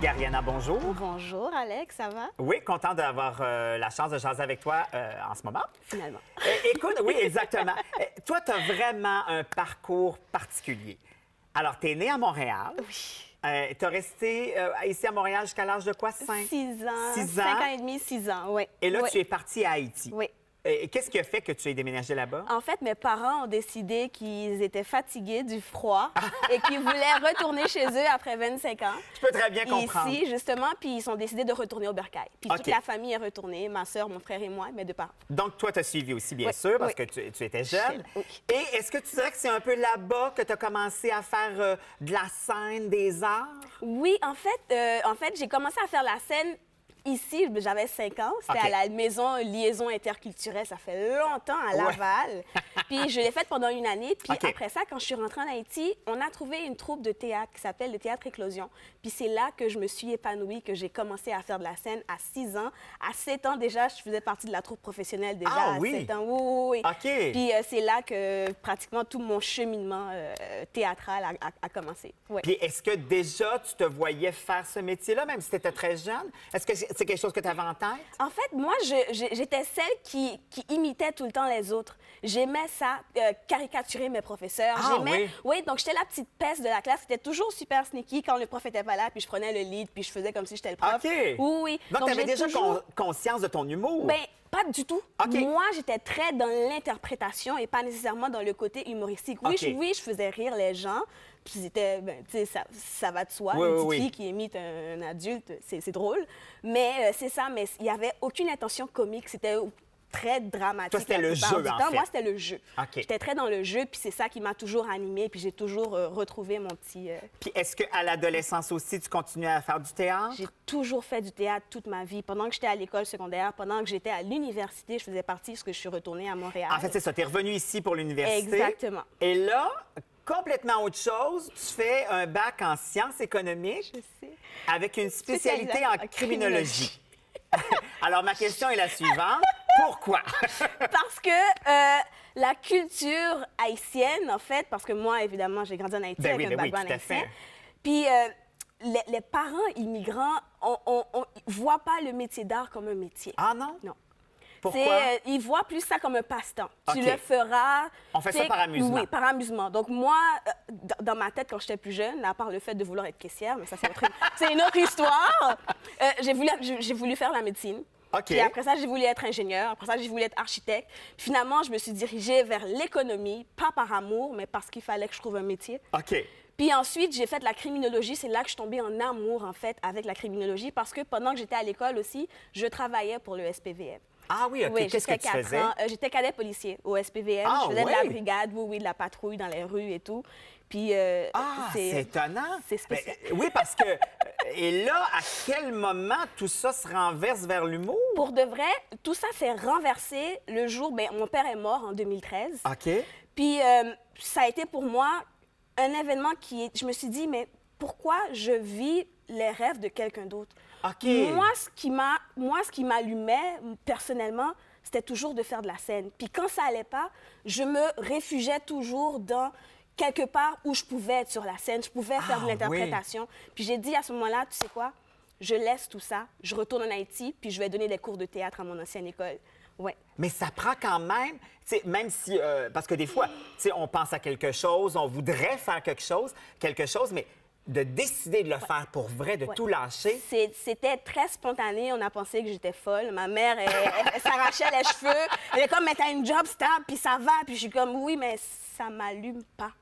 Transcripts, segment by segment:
Gariana, bonjour. Bonjour, Alex, ça va? Oui, content d'avoir la chance de jaser avec toi en ce moment. Finalement. Écoute, oui, exactement. Toi, tu as vraiment un parcours particulier. Alors, tu es né à Montréal. Oui. Tu as resté ici à Montréal jusqu'à l'âge de quoi? 6 ans. 6 ans. 5 ans et demi, 6 ans, oui. Et là, oui. tu es parti à Haïti. Oui. Qu'est-ce qui a fait que tu aies déménagé là-bas? En fait, mes parents ont décidé qu'ils étaient fatigués du froid et qu'ils voulaient retourner chez eux après 25 ans. Je peux très bien comprendre. Ici, justement, puis ils ont décidé de retourner au Bercail. Puis OK. toute la famille est retournée, ma soeur, mon frère et moi, mes deux parents. Donc, toi, tu as suivi aussi, bien Oui, sûr, parce oui. que tu étais jeune. Oui. Et est-ce que tu dirais que c'est un peu là-bas que tu as commencé à faire de la scène, des arts? Oui, en fait, j'ai commencé à faire la scène. Ici, j'avais 5 ans. C'était OK. à la maison Liaison interculturelle. Ça fait longtemps à Laval. Puis je l'ai faite pendant une année. Puis OK. après ça, quand je suis rentrée en Haïti, on a trouvé une troupe de théâtre qui s'appelle le Théâtre Éclosion. Puis c'est là que je me suis épanouie, que j'ai commencé à faire de la scène à 6 ans. À 7 ans déjà, je faisais partie de la troupe professionnelle déjà Ah à oui? 7 ans. Oui, oui. OK. Puis c'est là que pratiquement tout mon cheminement théâtral a commencé. Oui. Puis est-ce que déjà tu te voyais faire ce métier-là, même si tu étais très jeune? Est-ce que c'est quelque chose que tu avais en tête? En fait, moi, j'étais celle qui imitait tout le temps les autres. J'aimais ça, caricaturer mes professeurs. Ah, J'aimais... Oui, donc j'étais la petite peste de la classe qui était toujours super sneaky quand le prof était pas là, puis je prenais le lead, puis je faisais comme si j'étais le prof. OK. Oui, oui. Donc, tu avais j'ai déjà toujours... conscience de ton humour? Ben, pas du tout. OK. Moi, j'étais très dans l'interprétation et pas nécessairement dans le côté humoristique. Oui, OK. je faisais rire les gens. Puis c'était, ben, tu sais, ça va de soi. Oui, Une oui, petite oui. fille qui imite un adulte, c'est drôle. Mais c'est ça, mais il n'y avait aucune intention comique. C'était très dramatique. Toi, c'était la le plupart jeu, du en temps. fait. Moi, c'était le jeu. OK. J'étais très dans le jeu, puis c'est ça qui m'a toujours animée. Puis j'ai toujours retrouvé mon petit... Puis est-ce qu'à l'adolescence aussi, tu continuais à faire du théâtre? J'ai toujours fait du théâtre toute ma vie. Pendant que j'étais à l'école secondaire, pendant que j'étais à l'université, je faisais partie parce que je suis retournée à Montréal. En fait, c'est ça. Tu es revenu ici pour l'université. Exactement. Et là, complètement autre chose, tu fais un bac en sciences économiques Je sais. avec une spécialité en En criminologie. Alors, ma question est la suivante. Pourquoi? Parce que la culture haïtienne, en fait, parce que moi, évidemment, j'ai grandi en Haïti Ben avec oui, un ben oui, background tout à fait. haïtien. Puis les parents immigrants ne voient pas le métier d'art comme un métier. Ah non? Non. Pourquoi? Ils voient plus ça comme un passe-temps. Tu OK. le feras. On fait ça par amusement. Oui, par amusement. Donc, moi, dans ma tête, quand j'étais plus jeune, à part le fait de vouloir être caissière, mais ça, c'est une autre histoire, j'ai voulu faire la médecine. OK. Puis après ça, j'ai voulu être ingénieur. Après ça, j'ai voulu être architecte. Finalement, je me suis dirigée vers l'économie, pas par amour, mais parce qu'il fallait que je trouve un métier. OK. Puis ensuite, j'ai fait de la criminologie. C'est là que je suis tombée en amour, en fait, avec la criminologie, parce que pendant que j'étais à l'école aussi, je travaillais pour le SPVM. Ah oui, OK. Oui, Qu'est-ce que jusqu'à tu 4 faisais? ans. J'étais cadet policier au SPVM. Ah, je faisais de la ouais? brigade, oui, de la patrouille dans les rues et tout. Puis, Ah, c'est étonnant. C'est spécial. Ben, oui, parce que... Et là, à quel moment tout ça se renverse vers l'humour? Pour de vrai, tout ça s'est renversé le jour... Bien, mon père est mort en 2013. OK. Puis, ça a été pour moi un événement qui... Je me suis dit, mais pourquoi je vis les rêves de quelqu'un d'autre? OK. Moi, ce qui m'allumait, personnellement, c'était toujours de faire de la scène. Puis quand ça allait pas, je me réfugiais toujours dans quelque part où je pouvais être sur la scène, je pouvais faire de l'interprétation. Puis j'ai dit à ce moment-là, tu sais quoi? Je laisse tout ça, je retourne en Haïti, puis je vais donner des cours de théâtre à mon ancienne école. Ouais. Mais ça prend quand même, tu sais, même si, parce que des fois, tu sais, on pense à quelque chose, on voudrait faire quelque chose, mais de décider de le faire pour vrai, de tout lâcher. C'était très spontané. On a pensé que j'étais folle. Ma mère, elle s'arrachait les cheveux. Elle est comme, mais t'as une job stable, puis ça va. Puis je suis comme, oui, mais ça m'allume pas.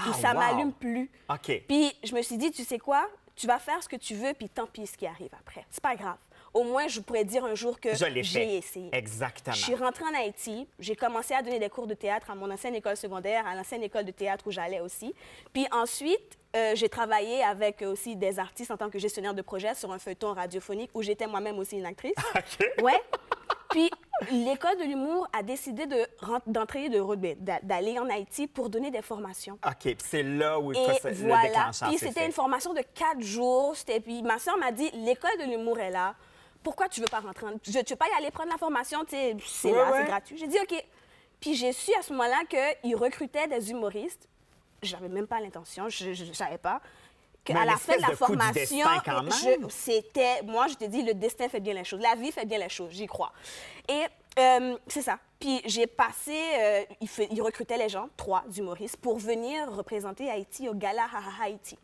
Puis ça m'allume plus. OK. Puis je me suis dit, tu sais quoi? Tu vas faire ce que tu veux, puis tant pis ce qui arrive après. C'est pas grave. Au moins, je pourrais dire un jour que j'ai essayé. Exactement. Je suis rentrée en Haïti. J'ai commencé à donner des cours de théâtre à mon ancienne école secondaire, à l'ancienne école de théâtre où j'allais aussi. Puis ensuite, j'ai travaillé avec aussi des artistes en tant que gestionnaire de projet sur un feuilleton radiophonique où j'étais moi-même aussi une actrice. OK. Ouais. Puis l'école de l'humour a décidé d'aller en Haïti pour donner des formations. OK. Puis c'est là où Et le voilà. déclencheur Puis s'est c'était fait. une formation de 4 jours. Puis ma soeur m'a dit, l'école de l'humour est là. Pourquoi tu veux pas rentrer? Tu veux pas y aller prendre la formation? C'est là, c'est gratuit. J'ai dit OK. Puis j'ai su à ce moment-là qu'ils recrutaient des humoristes. J'avais même pas l'intention, je savais pas. qu'à la fin de la espèce de coup du formation, destin quand même. moi, je te dis, le destin fait bien les choses. La vie fait bien les choses, j'y crois. Et c'est ça. Puis j'ai passé, il recrutait les gens, 3 humoristes, pour venir représenter Haïti au Gala Haha Haïti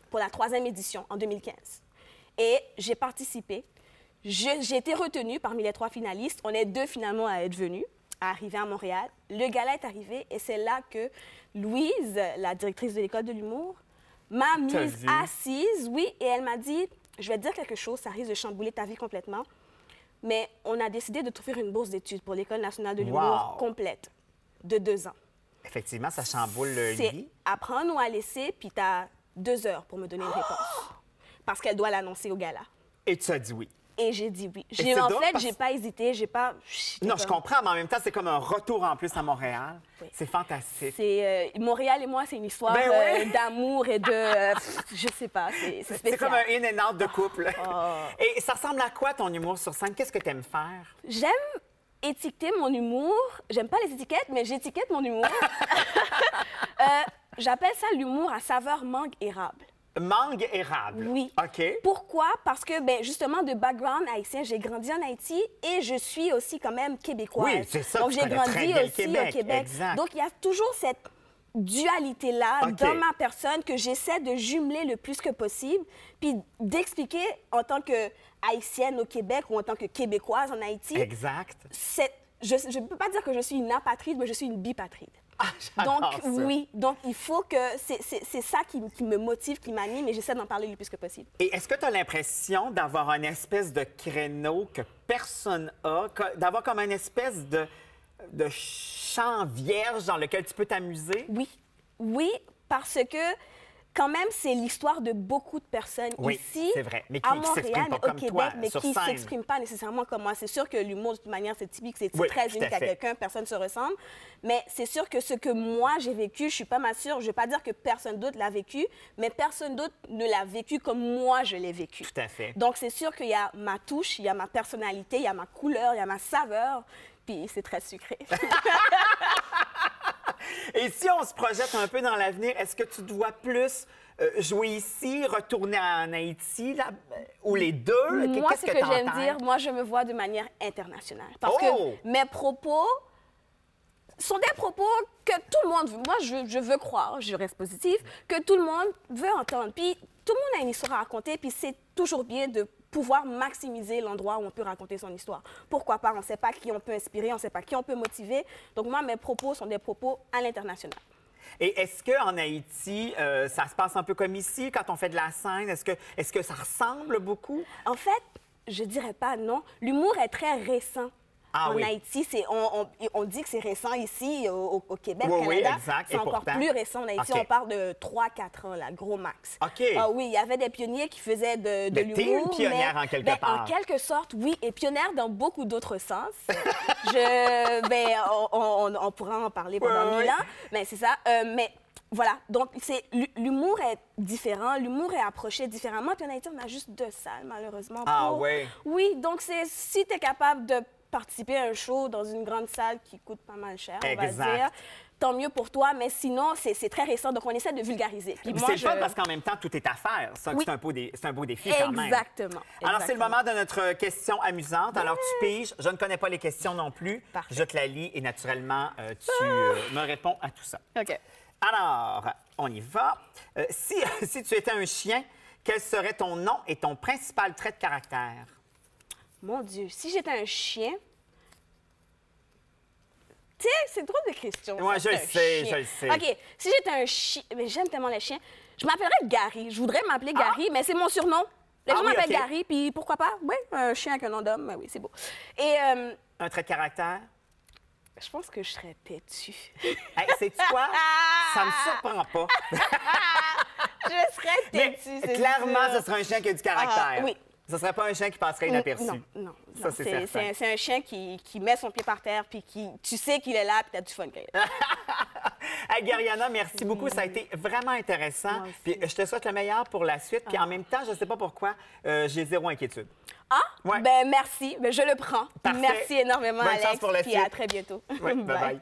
pour la 3e édition en 2015. Et j'ai participé. J'ai été retenue parmi les 3 finalistes. On est 2 finalement à être venus, à arriver à Montréal. Le gala est arrivé et c'est là que Louise, la directrice de l'école de l'humour, m'a mise assise, oui, et elle m'a dit, je vais te dire quelque chose, ça risque de chambouler ta vie complètement, mais on a décidé de t'offrir une bourse d'études pour l'École nationale de l'humour complète de 2 ans. Effectivement, ça chamboule le lit. C'est à prendre ou à laisser, puis tu as 2 heures pour me donner une réponse. Parce qu'elle doit l'annoncer au gala. Et tu as dit oui. Et j'ai dit oui. En fait, j'ai pas hésité, j'ai pas... Non, je comprends, mais en même temps, c'est comme un retour en plus à Montréal. Oui. C'est fantastique. Montréal et moi, c'est une histoire d'amour et de... je sais pas, c'est spécial. C'est comme un in and out de couple. Et ça ressemble à quoi, ton humour sur scène? Qu'est-ce que tu aimes faire? J'aime étiqueter mon humour. J'aime pas les étiquettes, mais j'étiquette mon humour. J'appelle ça l'humour à saveur mangue érable. Mangue érable. Oui. OK. Pourquoi? Parce que, justement, de background haïtien, j'ai grandi en Haïti et je suis aussi quand même québécoise. Oui, c'est ça. Donc, j'ai grandi aussi au Québec. Exact. Donc, il y a toujours cette dualité-là dans ma personne que j'essaie de jumeler le plus que possible, puis d'expliquer en tant que Haïtienne au Québec ou en tant que Québécoise en Haïti. Exact. Je ne peux pas dire que je suis une apatride, mais je suis une bipatride. Donc, ça. Oui, donc il faut que... C'est ça qui me motive, qui m'anime, et j'essaie d'en parler le plus que possible. Et est-ce que tu as l'impression d'avoir une espèce de créneau que personne n'a, d'avoir comme une espèce de champ vierge dans lequel tu peux t'amuser? Oui, oui, parce que quand même, c'est l'histoire de beaucoup de personnes ici, c'est vrai. Mais qui à Montréal, pas au comme Québec, toi, mais qui ne s'expriment pas nécessairement comme moi. C'est sûr que l'humour, de toute manière, c'est typique, c'est très unique à quelqu'un, personne ne se ressemble. Mais c'est sûr que ce que moi, j'ai vécu, je ne suis pas ma sûre, je ne vais pas dire que personne d'autre l'a vécu, mais personne d'autre ne l'a vécu comme moi, je l'ai vécu. Tout à fait. Donc, c'est sûr qu'il y a ma touche, il y a ma personnalité, il y a ma couleur, il y a ma saveur, puis c'est très sucré. Et si on se projette un peu dans l'avenir, est-ce que tu dois plus jouer ici, retourner en Haïti, là, ou les deux? Moi, ce que j'aime dire, moi, je me vois de manière internationale. Parce que mes propos sont des propos que tout le monde veut. Moi, je veux croire, je reste positive, que tout le monde veut entendre. Puis tout le monde a une histoire à raconter, puis c'est toujours bien de pouvoir maximiser l'endroit où on peut raconter son histoire. Pourquoi pas? On ne sait pas qui on peut inspirer, on ne sait pas qui on peut motiver. Donc moi, mes propos sont des propos à l'international. Et est-ce qu'en Haïti, ça se passe un peu comme ici, quand on fait de la scène? Est-ce que ça ressemble beaucoup? En fait, je dirais pas non. L'humour est très récent. En Haïti, on dit que c'est récent ici, au Québec, au Canada. C'est encore plus récent en Haïti. On parle de 3-4 ans, là, gros max. OK. Oui, il y avait des pionniers qui faisaient de l'humour. T'es une pionnière en quelque part. En quelque sorte, oui, et pionnière dans beaucoup d'autres sens. On pourra en parler pendant 1000 ans, mais c'est ça. Mais voilà, donc l'humour est différent, l'humour est approché différemment. Puis en Haïti, on a juste 2 salles, malheureusement. Oui, donc si tu es capable de participer à un show dans une grande salle qui coûte pas mal cher, on va dire, tant mieux pour toi, mais sinon, c'est très récent, donc on essaie de vulgariser. C'est le fun parce qu'en même temps, tout est à faire. Ça, c'est un beau défi quand même. Exactement. Alors, c'est le moment de notre question amusante. Alors, tu piges. Je ne connais pas les questions non plus. Parfait. Je te la lis et naturellement, tu me réponds à tout ça. OK. Alors, on y va. Si tu étais un chien, quel serait ton nom et ton principal trait de caractère? Mon Dieu, si j'étais un chien... Tu sais, c'est drôle de question. Moi, je le sais. OK, si j'étais un chien... Mais j'aime tellement les chiens. Je m'appellerais Gary. Je voudrais m'appeler Gary, mais c'est mon surnom. Les gens m'appellent Gary, puis pourquoi pas? Oui, un chien avec un nom d'homme, oui, c'est beau. Et... un trait de caractère? Je pense que je serais têtue. Hey, sais-tu quoi? Ça me surprend pas. Je serais têtue, c'est clairement, ce serait un chien qui a du caractère. Oui. Ce ne serait pas un chien qui passerait inaperçu. Non. Ça, c'est certain. C'est un chien qui met son pied par terre, puis tu sais qu'il est là, puis tu as du fun. Hey, Gariana, merci beaucoup. Ça a été vraiment intéressant. Puis je te souhaite le meilleur pour la suite. Puis en même temps, je ne sais pas pourquoi, j'ai zéro inquiétude. Ben merci. Ben, je le prends. Parfait. Merci énormément, Bonne Alex. chance pour la puis suite. À très bientôt. Ouais, bye.